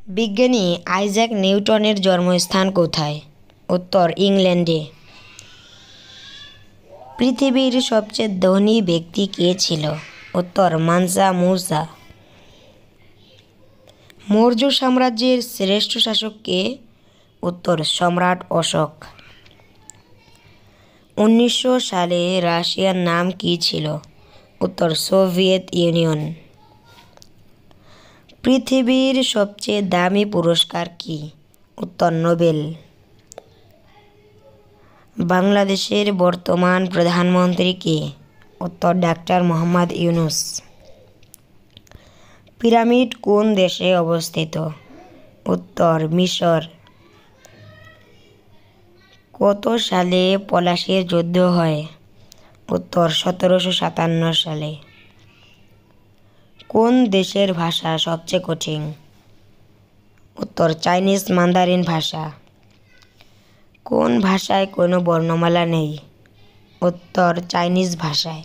বিজ্ঞানী আইজ্যাক নিউটনের জন্মস্থান কোথায়? উত্তর ইংল্যান্ডে। পৃথিবীর সবচেয়ে ধনী ব্যক্তি কে ছিল? উত্তর মানসা মুসা। মৌর্য সাম্রাজ্যের শ্রেষ্ঠ শাসক কে? উত্তর সম্রাট অশোক। 1900 সালে রাশিয়ার নাম কি ছিল? উত্তর সোভিয়েত ইউনিয়ন। পৃথিবীর সবচেয়ে দামি পুরস্কার কি? উত্তর নোবেল। বাংলাদেশের বর্তমান প্রধানমন্ত্রী কে? উত্তর ডাক্তার মোহাম্মদ ইউনূস। পিরামিড কোন দেশে অবস্থিত? উত্তর মিশর। কত সালে পলাশীর যুদ্ধ হয়? উত্তর 1757 সালে। কোন দেশের ভাষা সবচেয়ে কঠিন? উত্তর চাইনিজ মান্দারিন ভাষা। কোন ভাষায় কোনো বর্ণমালা নেই? উত্তর চাইনিজ ভাষায়।